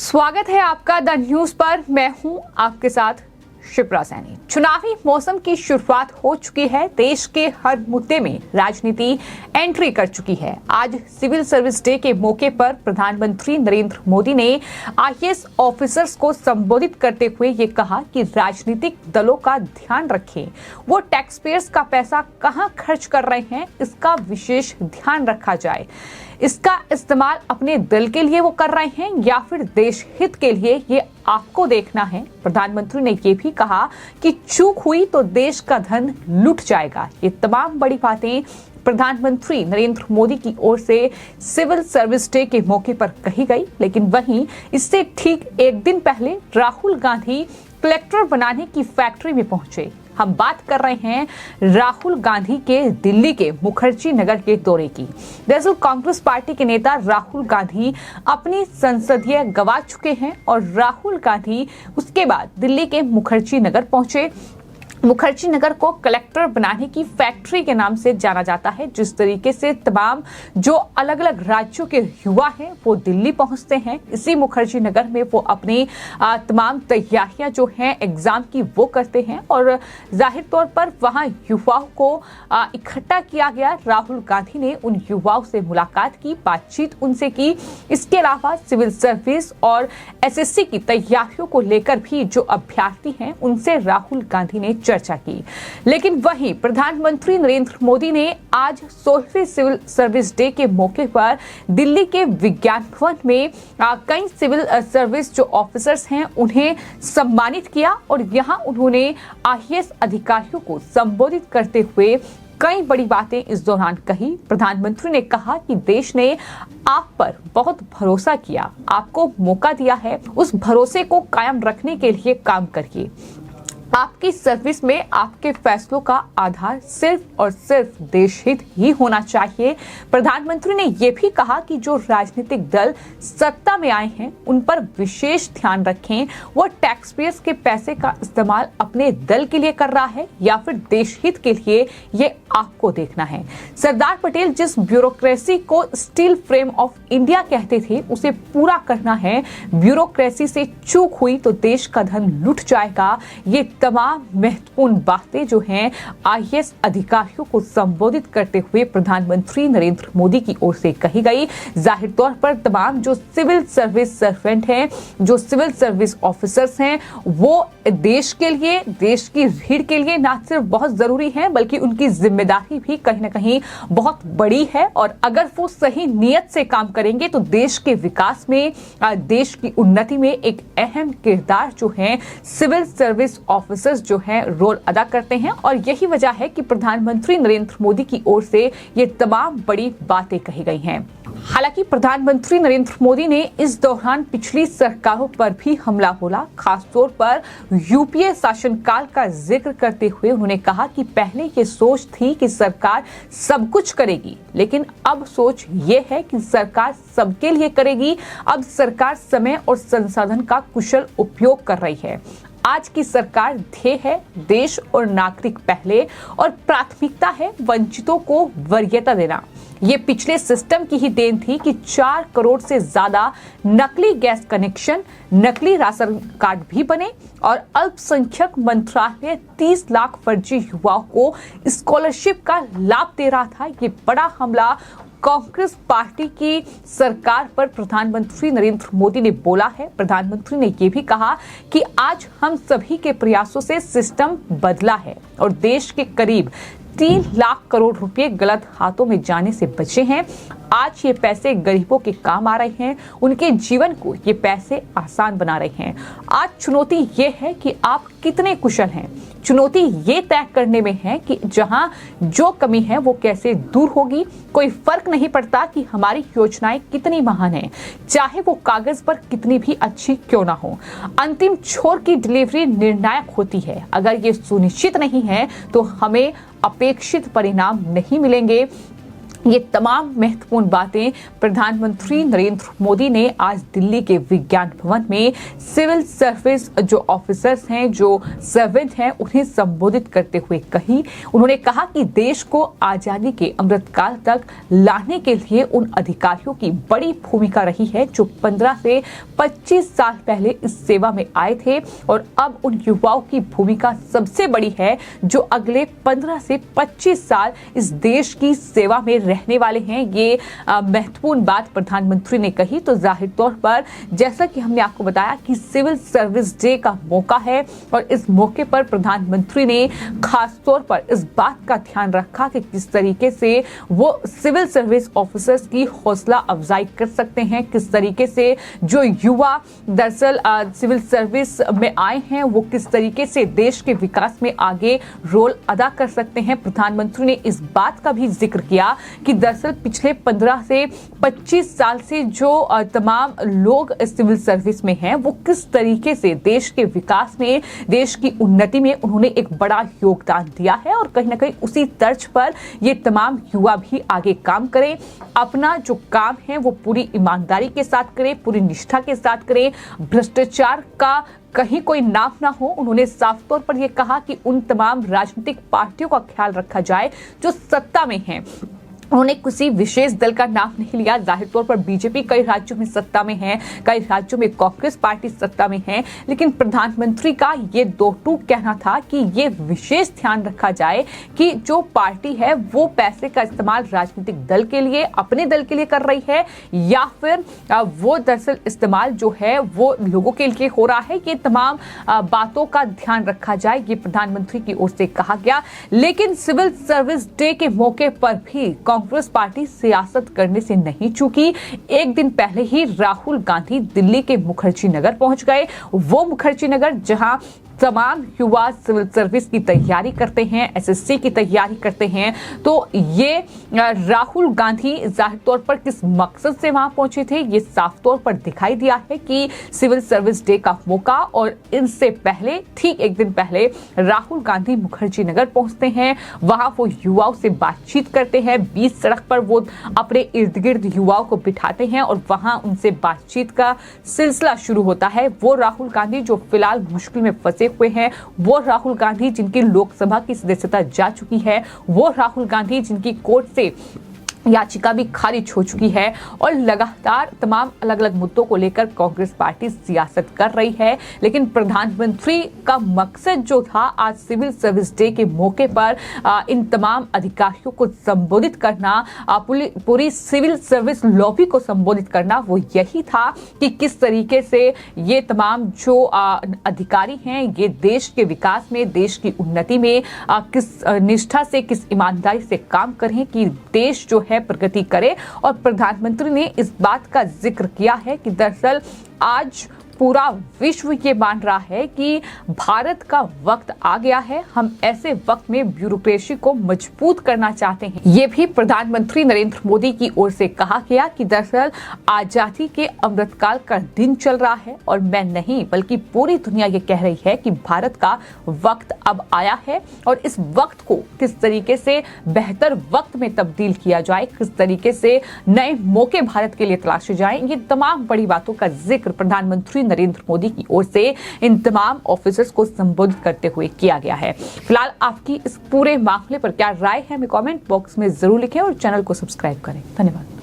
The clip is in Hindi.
स्वागत है आपका द न्यूज पर। मैं हूं आपके साथ शिप्रा सैनी। चुनावी मौसम की शुरुआत हो चुकी है। देश के हर मुद्दे में राजनीति एंट्री कर चुकी है। आज सिविल सर्विस डे के मौके पर प्रधानमंत्री नरेंद्र मोदी ने आईएएस ऑफिसर्स को संबोधित करते हुए ये कहा कि राजनीतिक दलों का ध्यान रखें, वो टैक्स पेयर्स का पैसा कहां खर्च कर रहे हैं इसका विशेष ध्यान रखा जाए। इसका इस्तेमाल अपने दल के लिए वो कर रहे हैं या फिर देश हित के लिए, ये आपको देखना है। प्रधानमंत्री ने ये भी कहा कि चूक हुई तो देश का धन लुट जाएगा। ये तमाम बड़ी बातें प्रधानमंत्री नरेंद्र मोदी की ओर से सिविल सर्विस डे के मौके पर कही गई। लेकिन वहीं इससे ठीक एक दिन पहले राहुल गांधी कलेक्टर बनाने की फैक्ट्री में पहुंचे। हम बात कर रहे हैं राहुल गांधी के दिल्ली के मुखर्जी नगर के दौरे की। दरअसल कांग्रेस पार्टी के नेता राहुल गांधी अपनी संसदीय गंवा चुके हैं और राहुल गांधी उसके बाद दिल्ली के मुखर्जी नगर पहुंचे। मुखर्जी नगर को कलेक्टर बनाने की फैक्ट्री के नाम से जाना जाता है। जिस तरीके से तमाम जो अलग अलग राज्यों के युवा हैं वो दिल्ली पहुंचते हैं, इसी मुखर्जी नगर में वो अपनी तमाम तैयारियां जो हैं एग्जाम की वो करते हैं और जाहिर तौर पर वहां युवाओं को इकट्ठा किया गया। राहुल गांधी ने उन युवाओं से मुलाकात की, बातचीत उनसे की। इसके अलावा सिविल सर्विस और एसएससी की तैयारियों को लेकर भी जो अभ्यर्थी हैं उनसे राहुल गांधी ने चर्चा की। लेकिन वहीं प्रधानमंत्री नरेंद्र मोदी ने आज 16वीं सिविल सर्विस डे के मौके पर दिल्ली के विज्ञान भवन में कई सिविल सर्विस जो ऑफिसर्स हैं उन्हें सम्मानित किया और यहां उन्होंने आईएएस अधिकारियों को संबोधित करते हुए कई बड़ी बातें इस दौरान कही। प्रधानमंत्री ने कहा कि देश ने आप पर बहुत भरोसा किया, आपको मौका दिया है, उस भरोसे को कायम रखने के लिए काम करिए। आपकी सर्विस में आपके फैसलों का आधार सिर्फ और सिर्फ देश हित ही होना चाहिए। प्रधानमंत्री ने यह भी कहा कि जो राजनीतिक दल सत्ता में आए हैं उन पर विशेष ध्यान रखें, वो टैक्स पेयर्स के पैसे का इस्तेमाल अपने दल के लिए कर रहा है या फिर देश हित के लिए, ये आपको देखना है। सरदार पटेल जिस ब्यूरोक्रेसी को स्टील फ्रेम ऑफ इंडिया कहते थे उसे पूरा करना है। ब्यूरोक्रेसी से चूक हुई तो देश का धन लुट जाएगा। ये तमाम महत्वपूर्ण बातें जो हैं आईएएस अधिकारियों को संबोधित करते हुए प्रधानमंत्री नरेंद्र मोदी की ओर से कही गई। जाहिर तौर पर तमाम जो सिविल सर्विस सर्वेंट हैं, जो सिविल सर्विस ऑफिसर्स हैं, वो देश के लिए, देश की भीड़ के लिए ना सिर्फ बहुत जरूरी है बल्कि उनकी जिम्मेदारी भी कहीं ना कहीं बहुत बड़ी है। और अगर वो सही नियत से काम करेंगे तो देश के विकास में, देश की उन्नति में एक अहम किरदार जो है सिविल सर्विस ऑफिसर्स जो हैं रोल अदा करते हैं। और यही वजह है कि प्रधानमंत्री नरेंद्र मोदी की ओर से ये तमाम बड़ी बातें कही गई हैं। हालांकि प्रधानमंत्री नरेंद्र मोदी ने इस दौरान पिछली सरकारों पर भी हमला बोला। खासतौर पर यूपीए शासनकाल का जिक्र करते हुए उन्होंने कहा कि पहले ये सोच थी कि सरकार सब कुछ करेगी, लेकिन अब सोच ये है कि सरकार सबके लिए करेगी। अब सरकार समय और संसाधन का कुशल उपयोग कर रही है। आज की सरकार ध्येय है देश और नागरिक पहले और प्राथमिकता है वंचितों को वरीयता देना। ये पिछले सिस्टम की ही देन थी कि 4 करोड़ से ज्यादा नकली गैस कनेक्शन, नकली राशन कार्ड भी बने और अल्पसंख्यक मंत्रालय 30 लाख फर्जी युवाओं को स्कॉलरशिप का लाभ दे रहा था। ये बड़ा हमला कांग्रेस पार्टी की सरकार पर प्रधानमंत्री नरेंद्र मोदी ने बोला है। प्रधानमंत्री ने यह भी कहा कि आज हम सभी के प्रयासों से सिस्टम बदला है और देश के करीब 3 लाख करोड़ रुपए गलत हाथों में जाने से बचे हैं। आज ये पैसे गरीबों के काम आ रहे हैं, उनके जीवन को ये पैसे आसान बना रहे हैं। आज चुनौती ये है कि आप कितने कुशल हैं। चुनौती ये तय करने में है कि जहां जो कमी है वो कैसे दूर होगी। कोई फर्क नहीं पड़ता कि हमारी योजनाएं कितनी महान हैं, चाहे वो कागज पर कितनी भी अच्छी क्यों ना हो। अंतिम छोर की डिलीवरी निर्णायक होती है। अगर ये सुनिश्चित नहीं है तो हमें अपेक्षित परिणाम नहीं मिलेंगे। ये तमाम महत्वपूर्ण बातें प्रधानमंत्री नरेंद्र मोदी ने आज दिल्ली के विज्ञान भवन में सिविल सर्विस जो ऑफिसर्स हैं, जो सर्वेंट हैं, उन्हें संबोधित करते हुए कही। उन्होंने कहा कि देश को आजादी के अमृतकाल तक लाने के लिए उन अधिकारियों की बड़ी भूमिका रही है जो 15 से 25 साल पहले इस सेवा में आए थे, और अब उन युवाओं की भूमिका सबसे बड़ी है जो अगले 15 से 25 साल इस देश की सेवा में रहने वाले हैं। ये महत्वपूर्ण बात प्रधानमंत्री ने कही। तो जाहिर तौर पर जैसा कि हमने आपको बताया कि सिविल सर्विस डे का मौका है, और इस मौके पर प्रधानमंत्री ने खास तौर पर इस बात का ध्यान रखा कि किस तरीके से वो सिविल सर्विस ऑफिसर्स की हौसला अफजाई कर सकते हैं, किस तरीके से जो युवा दरअसल सिविल सर्विस में आए हैं वो किस तरीके से देश के विकास में आगे रोल अदा कर सकते हैं। प्रधानमंत्री ने इस बात का भी जिक्र किया कि दरअसल पिछले 15 से 25 साल से जो तमाम लोग सिविल सर्विस में हैं वो किस तरीके से देश के विकास में, देश की उन्नति में उन्होंने एक बड़ा योगदान दिया है, और कहीं ना कहीं उसी तर्ज पर ये तमाम युवा भी आगे काम करें, अपना जो काम है वो पूरी ईमानदारी के साथ करें, पूरी निष्ठा के साथ करें, भ्रष्टाचार का कहीं कोई नाम ना हो। उन्होंने साफ तौर पर यह कहा कि उन तमाम राजनीतिक पार्टियों का ख्याल रखा जाए जो सत्ता में हैं। उन्होंने किसी विशेष दल का नाम नहीं लिया। जाहिर तौर पर बीजेपी कई राज्यों में सत्ता में है, कई राज्यों में कांग्रेस पार्टी सत्ता में है, लेकिन प्रधानमंत्री का ये दो टूक कहना था कि ये विशेष ध्यान रखा जाए कि जो पार्टी है वो पैसे का इस्तेमाल राजनीतिक दल के लिए, अपने दल के लिए कर रही है, या फिर वो दरअसल इस्तेमाल जो है वो लोगों के लिए हो रहा है। ये तमाम बातों का ध्यान रखा जाए, ये प्रधानमंत्री की ओर से कहा गया। लेकिन सिविल सर्विस डे के मौके पर भी कांग्रेस पार्टी सियासत करने से नहीं चूकी। एक दिन पहले ही राहुल गांधी दिल्ली के मुखर्जी नगर पहुंच गए। वो मुखर्जी नगर जहां तमाम युवा सिविल सर्विस की तैयारी करते हैं, एसएससी की तैयारी करते हैं। तो ये राहुल गांधी जाहिर तौर पर किस मकसद से वहां पहुंचे थे ये साफ तौर पर दिखाई दिया है कि सिविल सर्विस डे का मौका, और इनसे पहले ठीक एक दिन पहले राहुल गांधी मुखर्जी नगर पहुंचते हैं। वहां वो युवाओं से बातचीत करते हैं, बीच सड़क पर वो अपने इर्द गिर्द युवाओं को बिठाते हैं और वहां उनसे बातचीत का सिलसिला शुरू होता है। वो राहुल गांधी जो फिलहाल मुश्किल में फंसे हुए हैं, वो राहुल गांधी जिनकी लोकसभा की सदस्यता जा चुकी है, वो राहुल गांधी जिनकी कोर्ट से याचिका भी खारिज हो चुकी है, और लगातार तमाम अलग अलग मुद्दों को लेकर कांग्रेस पार्टी सियासत कर रही है। लेकिन प्रधानमंत्री का मकसद जो था आज सिविल सर्विस डे के मौके पर इन तमाम अधिकारियों को संबोधित करना, पूरी सिविल सर्विस लॉबी को संबोधित करना, वो यही था कि किस तरीके से ये तमाम जो अधिकारी हैं ये देश के विकास में, देश की उन्नति में किस निष्ठा से, किस ईमानदारी से काम करें कि देश जो है प्रगति करे। और प्रधानमंत्री ने इस बात का जिक्र किया है कि दरअसल आज पूरा विश्व ये मान रहा है कि भारत का वक्त आ गया है, हम ऐसे वक्त में ब्यूरोक्रेसी को मजबूत करना चाहते हैं। ये भी प्रधानमंत्री नरेंद्र मोदी की ओर से कहा गया कि दरअसल आजादी के अमृतकाल का दिन चल रहा है, और मैं नहीं बल्कि पूरी दुनिया ये कह रही है कि भारत का वक्त अब आया है, और इस वक्त को किस तरीके से बेहतर वक्त में तब्दील किया जाए, किस तरीके से नए मौके भारत के लिए तलाशे जाएं, ये तमाम बड़ी बातों का जिक्र प्रधानमंत्री नरेंद्र मोदी की ओर से इन तमाम ऑफिसर्स को संबोधित करते हुए किया गया है। फिलहाल आपकी इस पूरे मामले पर क्या राय है हमें कमेंट बॉक्स में जरूर लिखें और चैनल को सब्सक्राइब करें। धन्यवाद।